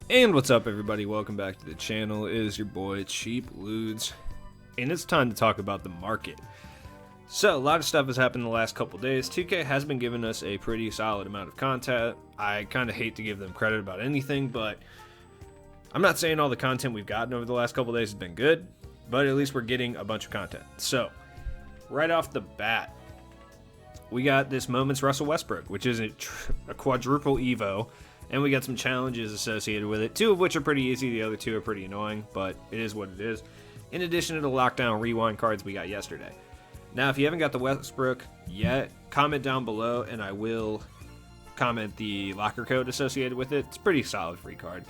And what's up, everybody? Welcome back to the channel. It is your boy Cheap Ludes, and it's time to talk about the market. So a lot of stuff has happened in the last couple days. 2K has been giving us a pretty solid amount of content. I kind of hate to give them credit about anything, but I'm not saying all the content we've gotten over the last couple days has been good, but at least we're getting a bunch of content. So right off the bat, we got this Moments Russell Westbrook, which is a quadruple Evo. And we got some challenges associated with it, 2 of which are pretty easy, the other 2 are pretty annoying, but it is what it is. In addition to the lockdown rewind cards we got yesterday. Now, if you haven't got the Westbrook yet, comment down below and I will comment the locker code associated with it. It's a pretty solid free card.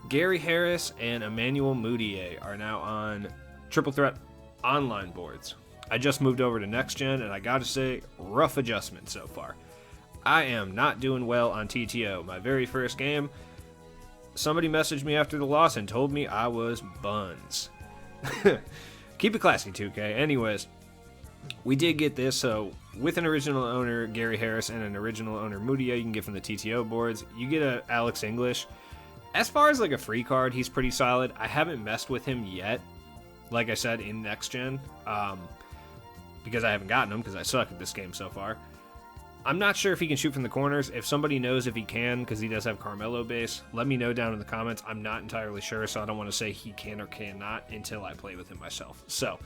Gary Harris and Emmanuel Mudiay are now on Triple Threat online boards. I just moved over to Next Gen, and I gotta say, rough adjustment so far. I am not doing well on TTO. My very first game, somebody messaged me after the loss and told me I was buns. Keep it classy, 2K. Anyways, we did get this. So with an original owner, Gary Harris, and an original owner, Mudiay, you can get from the TTO boards. You get a Alex English. As far as like a free card, he's pretty solid. I haven't messed with him yet, like I said, in Next Gen, because I haven't gotten him because I suck at this game so far. I'm not sure if he can shoot from the corners. If somebody knows if he can, because he does have Carmelo base, let me know down in the comments. I'm not entirely sure, so I don't want to say he can or cannot until I play with him myself. So,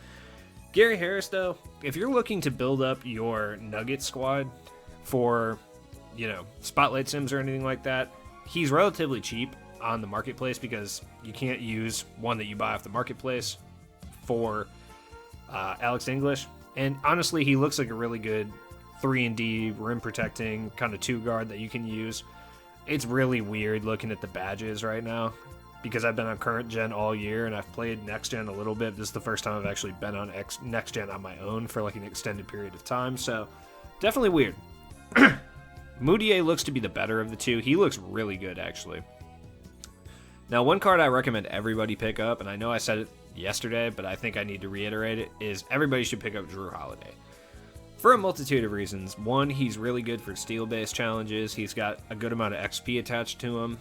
Gary Harris, though, if you're looking to build up your Nugget squad for, Spotlight Sims or anything like that, he's relatively cheap on the marketplace because you can't use one that you buy off the marketplace for Alex English. And honestly, he looks like a really good 3-and-D, rim protecting, kind of 2-guard that you can use. It's really weird looking at the badges right now because I've been on current gen all year and I've played next gen a little bit. This is the first time I've actually been on next gen on my own for like an extended period of time, so definitely weird. Mudiay looks to be the better of the 2. He looks really good, actually. Now, one card I recommend everybody pick up, and I know I said it yesterday, but I think I need to reiterate it, is everybody should pick up Jrue Holiday. For a multitude of reasons. One, he's really good for steal-based challenges. He's got a good amount of XP attached to him.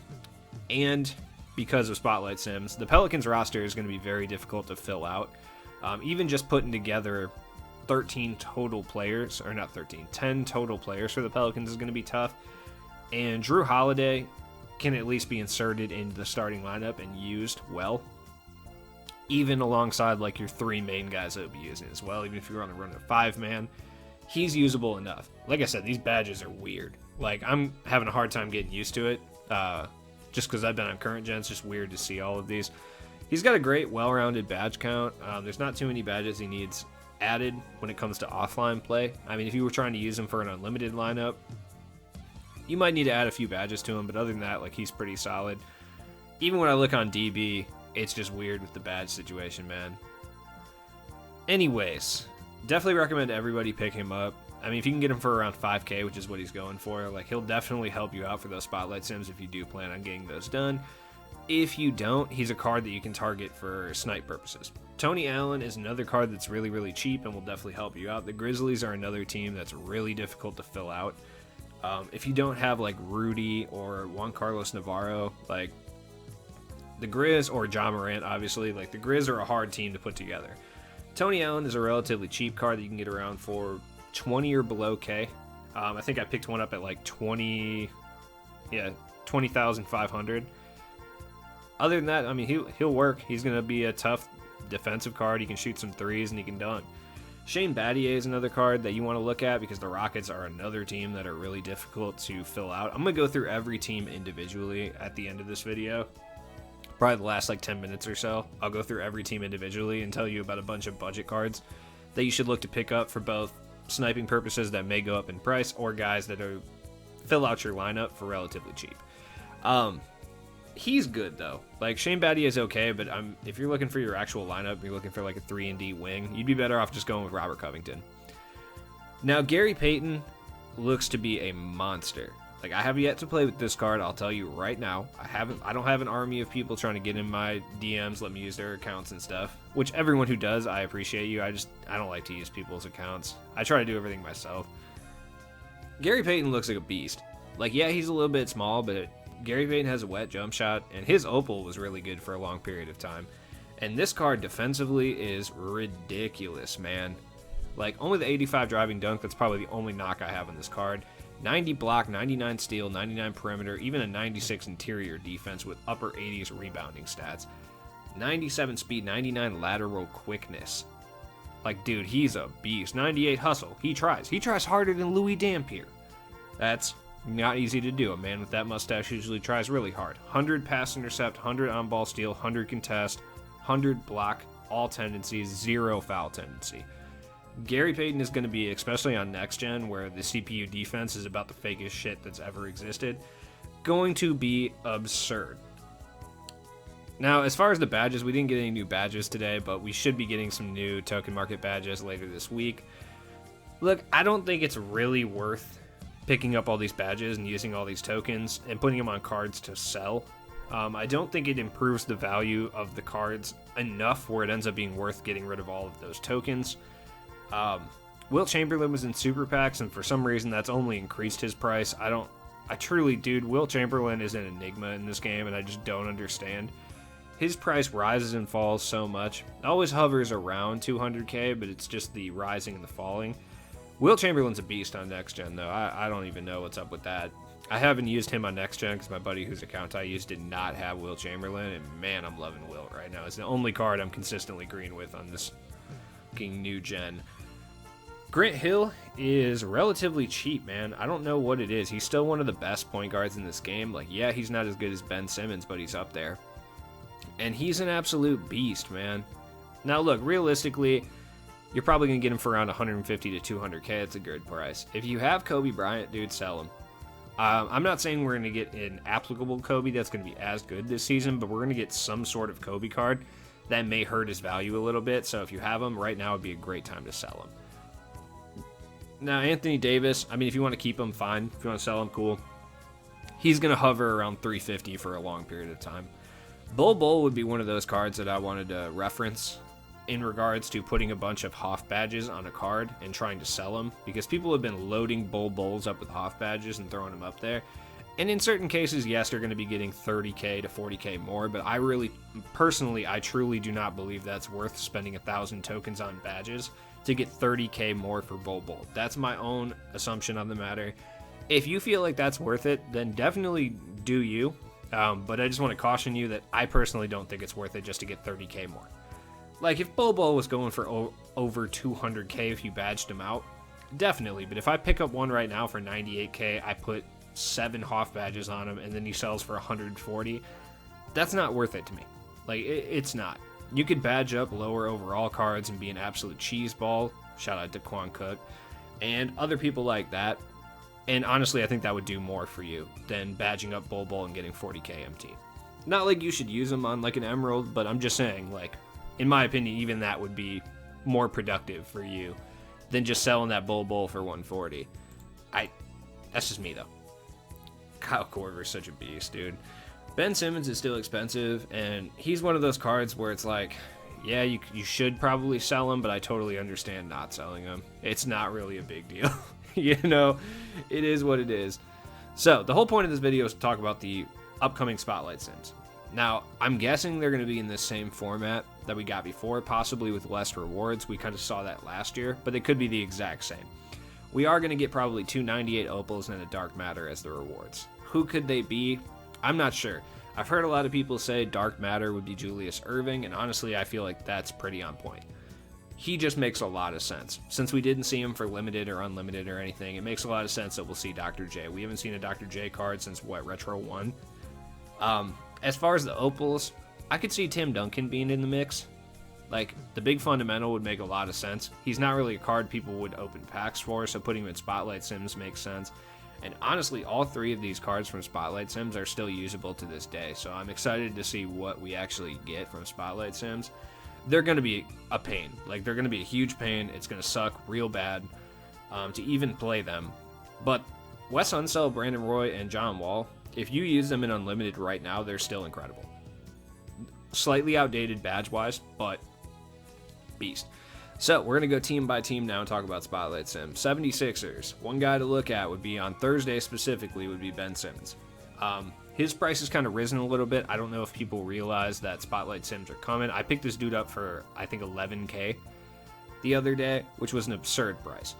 And because of Spotlight Sims, the Pelicans roster is going to be very difficult to fill out. Even just putting together 10 total players for the Pelicans is going to be tough. And Jrue Holiday can at least be inserted into the starting lineup and used well. Even alongside like your 3 main guys that would be using as well. Even if you're on the run of 5-man. He's usable enough. Like I said, these badges are weird. Like, I'm having a hard time getting used to it. Just because I've been on current gen, it's just weird to see all of these. He's got a great, well-rounded badge count. There's not too many badges he needs added when it comes to offline play. I mean, if you were trying to use him for an unlimited lineup, you might need to add a few badges to him, but other than that, like, he's pretty solid. Even when I look on DB, it's just weird with the badge situation, man. Anyways, definitely recommend everybody pick him up. I mean, if you can get him for around 5K, which is what he's going for, like, he'll definitely help you out for those Spotlight Sims if you do plan on getting those done. If you don't, he's a card that you can target for snipe purposes. Tony Allen is another card that's really, really cheap and will definitely help you out. The Grizzlies are another team that's really difficult to fill out. If you don't have, like, Rudy or Juan Carlos Navarro, like, the Grizz or Ja Morant, obviously, like, the Grizz are a hard team to put together. Tony Allen is a relatively cheap card that you can get around for 20 or below K. I think I picked one up at like 20,500. Other than that, I mean, he'll work. He's going to be a tough defensive card. He can shoot some threes and he can dunk. Shane Battier is another card that you want to look at because the Rockets are another team that are really difficult to fill out. I'm going to go through every team individually at the end of this video. Probably the last like 10 minutes or so. I'll go through every team individually and tell you about a bunch of budget cards that you should look to pick up for both sniping purposes that may go up in price or guys that are fill out your lineup for relatively cheap. He's good though. Like, Shane Battier is okay, but if you're looking for your actual lineup, you're looking for like a 3-and-D wing, you'd be better off just going with Robert Covington. Now, Gary Payton looks to be a monster. Like, I have yet to play with this card, I'll tell you right now. I don't have an army of people trying to get in my DMs, let me use their accounts and stuff. Which everyone who does, I appreciate you. I don't like to use people's accounts. I try to do everything myself. Gary Payton looks like a beast. Like, yeah, he's a little bit small, but Gary Payton has a wet jump shot, and his opal was really good for a long period of time. And this card defensively is ridiculous, man. Like, only the 85 driving dunk, that's probably the only knock I have on this card. 90 block, 99 steal, 99 perimeter, even a 96 interior defense with upper 80s rebounding stats. 97 speed, 99 lateral quickness. Like, dude, he's a beast. 98 hustle. He tries. He tries harder than Louis Dampier. That's not easy to do. A man with that mustache usually tries really hard. 100 pass intercept, 100 on-ball steal, 100 contest, 100 block, all tendencies, 0 foul tendency. Gary Payton is going to be, especially on next gen, where the CPU defense is about the fakest shit that's ever existed, going to be absurd. Now, as far as the badges, we didn't get any new badges today, but we should be getting some new token market badges later this week. Look, I don't think it's really worth picking up all these badges and using all these tokens and putting them on cards to sell. I don't think it improves the value of the cards enough where it ends up being worth getting rid of all of those tokens. Wilt Chamberlain was in super packs, and for some reason that's only increased his price. Dude, Wilt Chamberlain is an enigma in this game, and I just don't understand. His price rises and falls so much. It always hovers around 200k, but it's just the rising and the falling. Wilt Chamberlain's a beast on next gen, though. I don't even know what's up with that. I haven't used him on next gen because my buddy whose account I used did not have Wilt Chamberlain, and man, I'm loving Wilt right now. It's the only card I'm consistently green with on this fucking new gen. Grant Hill is relatively cheap, man. I don't know what it is. He's still one of the best point guards in this game. Like, yeah, he's not as good as Ben Simmons, but he's up there. And he's an absolute beast, man. Now, look, realistically, you're probably going to get him for around 150 to 200k. It's a good price. If you have Kobe Bryant, dude, sell him. I'm not saying we're going to get an applicable Kobe that's going to be as good this season, but we're going to get some sort of Kobe card that may hurt his value a little bit. So if you have him, right now would be a great time to sell him. Now, Anthony Davis, I mean, if you want to keep him, fine. If you want to sell him, cool. He's going to hover around 350 for a long period of time. Bol would be one of those cards that I wanted to reference in regards to putting a bunch of Hoff badges on a card and trying to sell them, because people have been loading Bols up with Hoff badges and throwing them up there. And in certain cases, yes, they're going to be getting 30k to 40k more, but I truly do not believe that's worth spending 1,000 tokens on badges to get 30k more for Bol. That's my own assumption on the matter. If you feel like that's worth it, then definitely do you. But I just want to caution you that I personally don't think it's worth it just to get 30k more. Like, if Bol was going for over 200k if you badged him out, definitely. But if I pick up one right now for 98k, I put 7 Hoff badges on him, and then he sells for 140, that's not worth it to me. Like, it's not. You could badge up lower overall cards and be an absolute cheese ball. Shout out to Quan Cook and other people like that. And honestly, I think that would do more for you than badging up Bol and getting 40k MT. Not like you should use them on like an Emerald, but I'm just saying, like, in my opinion, even that would be more productive for you than just selling that Bol for 140. That's just me, though. Kyle Korver's such a beast, dude. Ben Simmons is still expensive, and he's one of those cards where it's like, yeah, you should probably sell him, but I totally understand not selling him. It's not really a big deal. You know, it is what it is. So, the whole point of this video is to talk about the upcoming Spotlight Sims. Now, I'm guessing they're going to be in this same format that we got before, possibly with less rewards. We kind of saw that last year, but they could be the exact same. We are going to get probably 298 opals and a dark matter as the rewards. Who could they be? I'm not sure. I've heard a lot of people say dark matter would be Julius Erving, and honestly, I feel like that's pretty on point. He just makes a lot of sense. Since we didn't see him for limited or unlimited or anything, it makes a lot of sense that we'll see Dr. J. We haven't seen a Dr. J card since, what, Retro 1? As far as the opals, I could see Tim Duncan being in the mix. Like, the big fundamental would make a lot of sense. He's not really a card people would open packs for, so putting him in Spotlight Sims makes sense. And honestly, all 3 of these cards from Spotlight Sims are still usable to this day, so I'm excited to see what we actually get from Spotlight Sims. They're going to be a pain. Like, they're going to be a huge pain. It's going to suck real bad to even play them. But Wes Unseld, Brandon Roy, and John Wall, if you use them in Unlimited right now, they're still incredible. Slightly outdated badge-wise, but beast. So, we're going to go team by team now and talk about Spotlight Sim. 76ers. One guy to look at would be on Thursday specifically would be Ben Simmons. His price has kind of risen a little bit. I don't know if people realize that Spotlight Sims are coming. I picked this dude up for, I think, 11K the other day, which was an absurd price.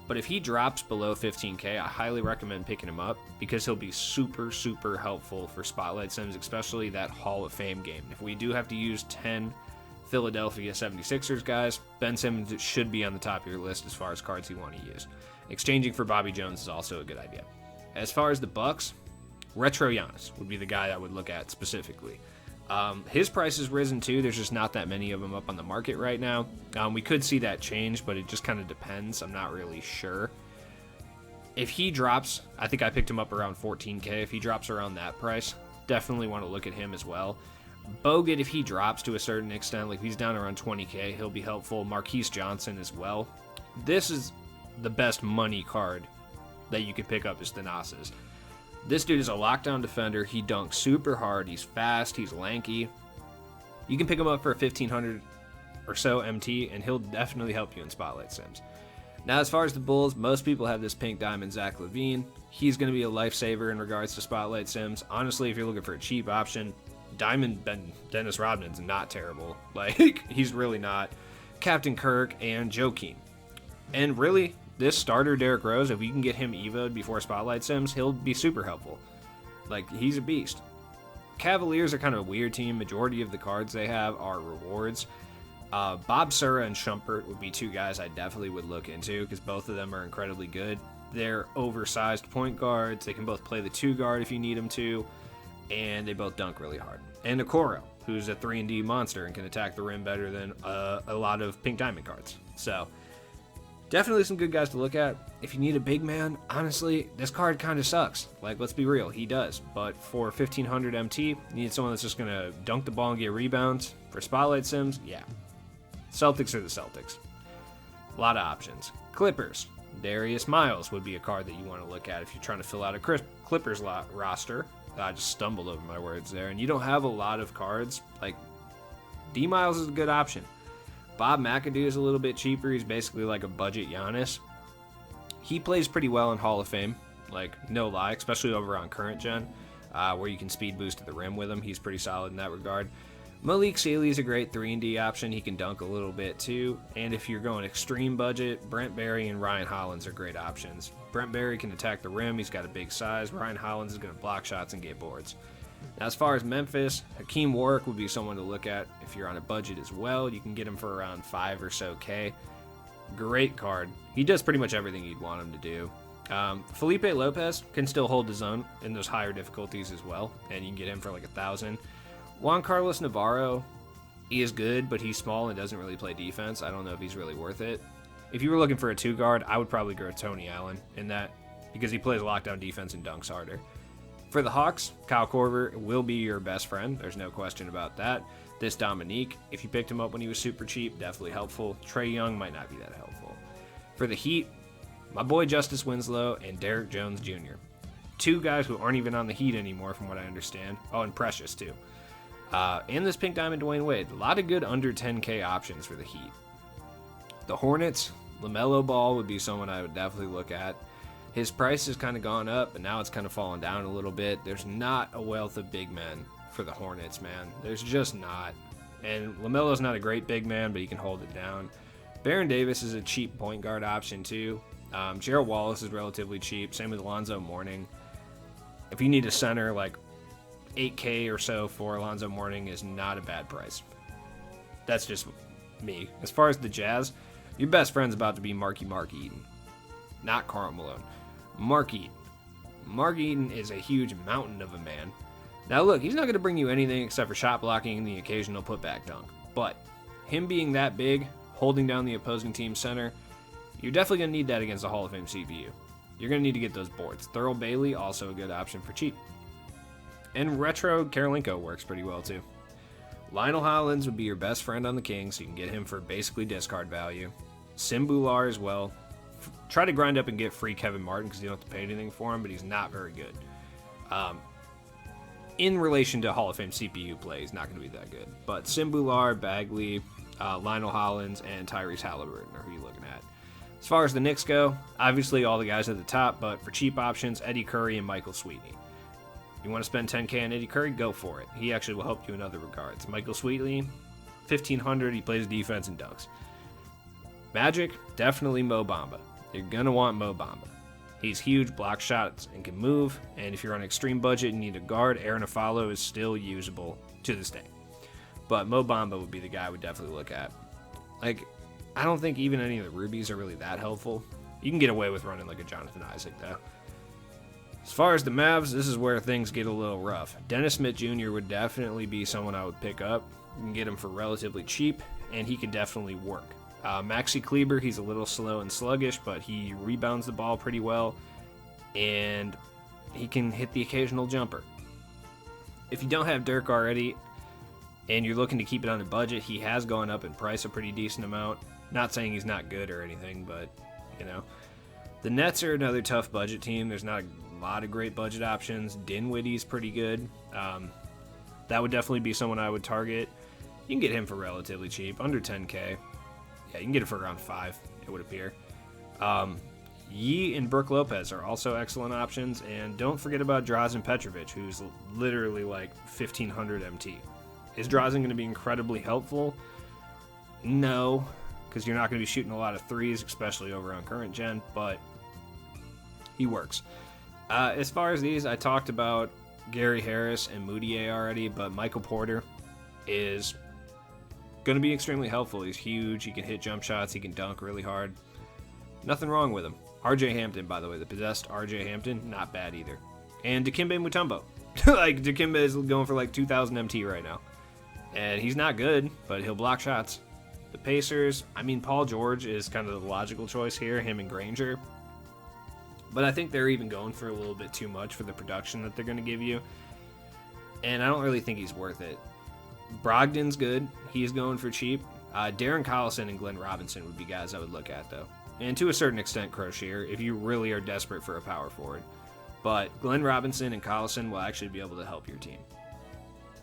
But if he drops below 15K, I highly recommend picking him up because he'll be super, super helpful for Spotlight Sims, especially that Hall of Fame game. If we do have to use 10 Philadelphia 76ers guys, Ben Simmons should be on the top of your list as far as cards you want to use. Exchanging for Bobby Jones is also a good idea. As far as the Bucks, Retro Giannis would be the guy I would look at specifically. His price has risen too. There's just not that many of them up on the market right now. We could see that change, but it just kind of depends. I'm not really sure. If he drops, I think I picked him up around 14K. If he drops around that price, definitely want to look at him as well. Bogut, if he drops to a certain extent, like if he's down around 20K, he'll be helpful. Marquise Johnson as well. This is the best money card that you can pick up is Thanasis. This dude is a lockdown defender. He dunks super hard. He's fast. He's lanky. You can pick him up for a 1500 or so MT, and he'll definitely help you in Spotlight Sims. Now, as far as the Bulls, most people have this pink diamond Zach LaVine. He's going to be a lifesaver in regards to Spotlight Sims. Honestly, if you're looking for a cheap option, Diamond Dennis Rodman's not terrible. Like, he's really not. Captain Kirk and Joakim. And really, this starter Derrick Rose, if you can get him evo'd before Spotlight Sims, he'll be super helpful. Like, he's a beast. Cavaliers are kind of a weird team. Majority of the cards they have are rewards. Bob Sura and Shumpert would be two guys I definitely would look into because both of them are incredibly good. They're oversized point guards. They can both play the 2 guard if you need them to, and they both dunk really hard. And Okoro, who's a 3-and-D monster and can attack the rim better than a lot of pink diamond cards. So, definitely some good guys to look at. If you need a big man, honestly, this card kind of sucks. Like, let's be real, he does. But for 1500 MT, you need someone that's just going to dunk the ball and get rebounds. For Spotlight Sims, yeah. Celtics are the Celtics. A lot of options. Clippers. Darius Miles would be a card that you want to look at if you're trying to fill out a Clippers roster. I just stumbled over my words there. And you don't have a lot of cards. Like, D Miles is a good option. Bob McAdoo is a little bit cheaper. He's basically like a budget Giannis. He plays pretty well in Hall of Fame. Like, no lie, especially over on current gen, where you can speed boost to the rim with him. He's pretty solid in that regard. Malik Sealy is a great 3-and-D option. He can dunk a little bit too. And if you're going extreme budget, Brent Barry and Ryan Hollins are great options. Brent Barry can attack the rim. He's got a big size. Ryan Hollins is going to block shots and get boards. Now, as far as Memphis, Hakeem Warwick would be someone to look at if you're on a budget as well. You can get him for around 5 or so K. Great card. He does pretty much everything you'd want him to do. Felipe Lopez can still hold his own in those higher difficulties as well, and you can get him for like 1,000. Juan Carlos Navarro, he is good, but he's small and doesn't really play defense. I don't know if he's really worth it. If you were looking for a 2-guard, I would probably go with Tony Allen in that because he plays lockdown defense and dunks harder. For the Hawks, Kyle Korver will be your best friend. There's no question about that. This Dominique, if you picked him up when he was super cheap, definitely helpful. Trae Young might not be that helpful. For the Heat, my boy Justice Winslow and Derrick Jones Jr. 2 guys who aren't even on the Heat anymore from what I understand. Oh, and Precious too. And this Pink Diamond Dwayne Wade. A lot of good under 10K options for the Heat. The Hornets, LaMelo Ball would be someone I would definitely look at. His price has kind of gone up, but now it's kind of fallen down a little bit. There's not a wealth of big men for the Hornets, man. There's just not. And LaMelo's not a great big man, but he can hold it down. Baron Davis is a cheap point guard option, too. Gerald Wallace is relatively cheap. Same with Alonzo Mourning. If you need a center, like 8K or so for Alonzo Mourning is not a bad price. That's just me. As far as the Jazz, your best friend's about to be Mark Eaton. Not Karl Malone. Mark Eaton. Mark Eaton is a huge mountain of a man. Now look, he's not going to bring you anything except for shot blocking and the occasional putback dunk. But him being that big, holding down the opposing team's center, you're definitely going to need that against a Hall of Fame CPU. You're going to need to get those boards. Thurl Bailey, also a good option for cheap. And Retro Karolinko works pretty well too. Lionel Hollins would be your best friend on the Kings, so you can get him for basically discard value. Simbular as well. Try to grind up and get free Kevin Martin because you don't have to pay anything for him, but he's not very good. In relation to Hall of Fame CPU play, he's not going to be that good. But Simbular, Bagley, Lionel Hollins, and Tyrese Halliburton are who you're looking at. As far as the Knicks go, obviously all the guys at the top, but for cheap options, Eddie Curry and Michael Sweetney. You want to spend 10K on Eddie Curry? Go for it. He actually will help you in other regards. Michael Sweetley, 1,500. He plays defense and dunks. Magic, definitely Mo Bamba. You're going to want Mo Bamba. He's huge, blocks shots, and can move. And if you're on an extreme budget and need a guard, Aaron Afalo is still usable to this day. But Mo Bamba would be the guy I would definitely look at. Like, I don't think even any of the rubies are really that helpful. You can get away with running like a Jonathan Isaac, though. As far as the Mavs, this is where things get a little rough. Dennis Smith Jr. would definitely be someone I would pick up. You can get him for relatively cheap, and he can definitely work. Maxi Kleber, he's a little slow and sluggish, but he rebounds the ball pretty well, and he can hit the occasional jumper. If you don't have Dirk already, and you're looking to keep it on a budget, he has gone up in price a pretty decent amount. Not saying he's not good or anything, but, you know. The Nets are another tough budget team. There's not a lot of great budget options. Dinwiddie's pretty good. That would definitely be someone I would target. You can get him for relatively cheap, under 10K. Yeah, you can get it for around 5, it would appear. Yee and Brook Lopez are also excellent options. And don't forget about Drazen Petrovic, who's literally like 1,500 MT. Is Drazen going to be incredibly helpful? No, because you're not going to be shooting a lot of threes, especially over on current gen, but he works. As far as these, I talked about Gary Harris and Moutier already, but Michael Porter is going to be extremely helpful. He's huge. He can hit jump shots. He can dunk really hard. Nothing wrong with him. RJ Hampton, by the way, the possessed RJ Hampton, not bad either. And Dikembe Mutombo. Like, Dikembe is going for like 2,000 MT right now. And he's not good, but he'll block shots. The Pacers, I mean, Paul George is kind of the logical choice here, him and Granger. But I think they're even going for a little bit too much for the production that they're going to give you. And I don't really think he's worth it. Brogdon's good. He's going for cheap. Darren Collison and Glenn Robinson would be guys I would look at, though. And to a certain extent, Crozier, if you really are desperate for a power forward. But Glenn Robinson and Collison will actually be able to help your team.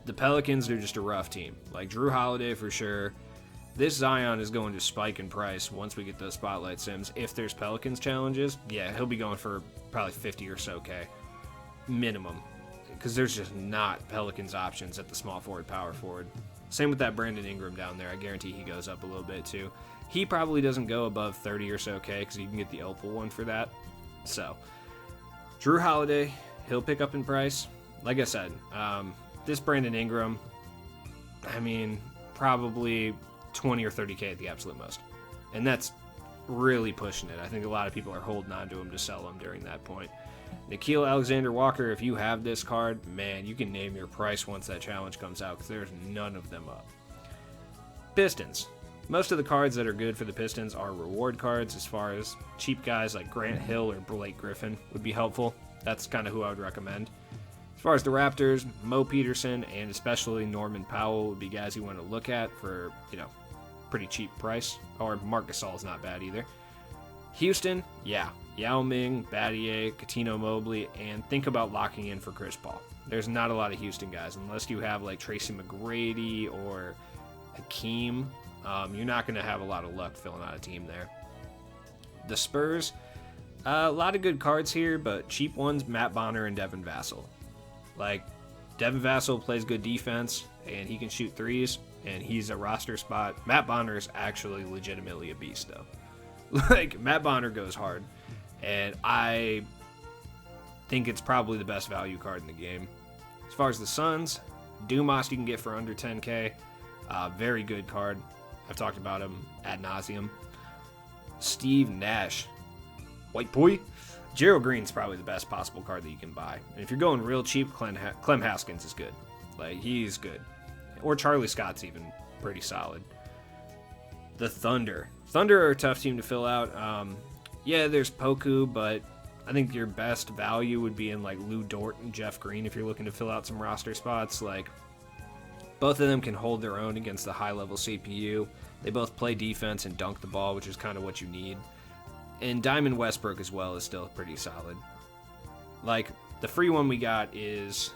The Pelicans are just a rough team. Like Drew Holiday for sure. This Zion is going to spike in price once we get those Spotlight Sims. If there's Pelicans challenges, yeah, he'll be going for probably 50 or so K. Minimum. Because there's just not Pelicans options at the small forward, power forward. Same with that Brandon Ingram down there. I guarantee he goes up a little bit too. He probably doesn't go above 30 or so K because you can get the Opal one for that. So, Drew Holiday, he'll pick up in price. Like I said, this Brandon Ingram, I mean, probably 20 or 30K at the absolute most. And that's really pushing it. I think a lot of people are holding on to him to sell him during that point. Nickeil Alexander-Walker, if you have this card, man, you can name your price once that challenge comes out because there's none of them up. Pistons. Most of the cards that are good for the Pistons are reward cards. As far as cheap guys like Grant Hill or Blake Griffin would be helpful. That's kind of who I would recommend. As far as the Raptors, Mo Peterson and especially Norman Powell would be guys you want to look at for, pretty cheap price. Or Marc Gasol's not bad either. Houston, yeah. Yao Ming, Battier, Coutinho Mobley, and think about locking in for Chris Paul. There's not a lot of Houston guys. Unless you have like Tracy McGrady or Hakeem, you're not going to have a lot of luck filling out a team there. The Spurs, a lot of good cards here, but cheap ones, Matt Bonner and Devin Vassell. Like, Devin Vassell plays good defense, and he can shoot threes, and he's a roster spot. Matt Bonner is actually legitimately a beast, though. Like, Matt Bonner goes hard, and I think it's probably the best value card in the game. As far as the Suns, Dumas you can get for under 10K. Very good card. I've talked about him ad nauseum. Steve Nash. White boy. Gerald Green's probably the best possible card that you can buy. And if you're going real cheap, Clem Haskins is good. Like, he's good. Or Charlie Scott's even pretty solid. The Thunder. Thunder are a tough team to fill out. Yeah, there's Poku, but I think your best value would be in like Lou Dort and Jeff Green if you're looking to fill out some roster spots. Like, both of them can hold their own against the high-level CPU. They both play defense and dunk the ball, which is kind of what you need. And Diamond Westbrook as well is still pretty solid. Like, the free one we got is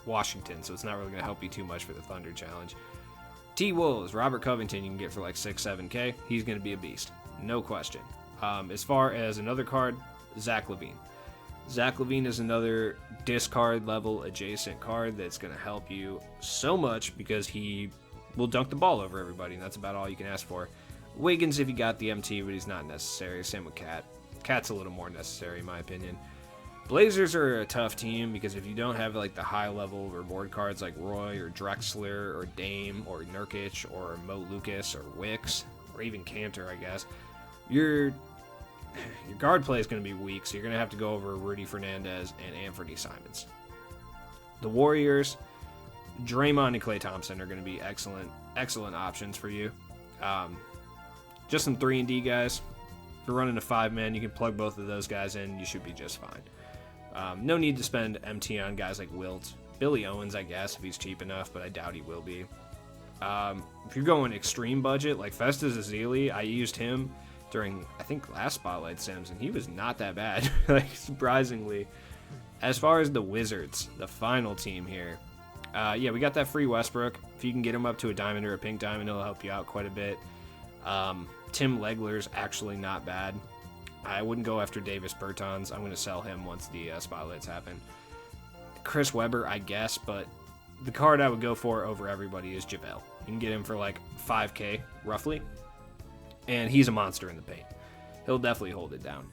Washington, so it's not really going to help you too much for the Thunder challenge. T-Wolves, Robert Covington you can get for like 6-7K. He's going to be a beast. No question. As far as another card, Zach LaVine. Zach Levine is another discard level adjacent card that's going to help you so much because he will dunk the ball over everybody, and that's about all you can ask for. Wiggins, if you got the MT, but he's not necessary. Same with Cat. Cat's a little more necessary, in my opinion. Blazers are a tough team because if you don't have like the high level reward cards like Roy or Drexler or Dame or Nurkic or Mo Lucas or Wicks or even Cantor, I guess, your guard play is going to be weak, so you're going to have to go over Rudy Fernandez and Anthony Simons. The Warriors, Draymond and Klay Thompson are going to be excellent options for you. Just some 3-and-D guys. If you're running a 5-man, you can plug both of those guys in. You should be just fine. No need to spend MT on guys like Wilt. Billy Owens, I guess, if he's cheap enough, but I doubt he will be. If you're going extreme budget, like Festus Ezeli, I used him during, I think, last Spotlight Sims, and he was not that bad, like, surprisingly. As far as the Wizards, the final team here, yeah, we got that free Westbrook. If you can get him up to a diamond or a pink diamond, it'll help you out quite a bit. Tim Legler's actually not bad. I wouldn't go after Davis Bertans. I'm going to sell him once the spotlights happen. Chris Webber, I guess, but the card I would go for over everybody is JaVale. You can get him for like 5K, roughly, and he's a monster in the paint. He'll definitely hold it down.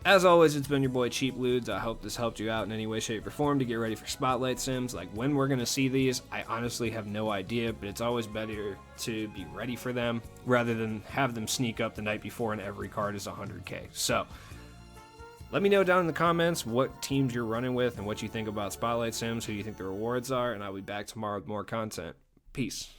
As always, it's been your boy Cheap Ludes. I hope this helped you out in any way, shape, or form to get ready for Spotlight Sims. Like, when we're going to see these, I honestly have no idea, but it's always better to be ready for them rather than have them sneak up the night before and every card is 100K. So, let me know down in the comments what teams you're running with and what you think about Spotlight Sims, who you think the rewards are, and I'll be back tomorrow with more content. Peace.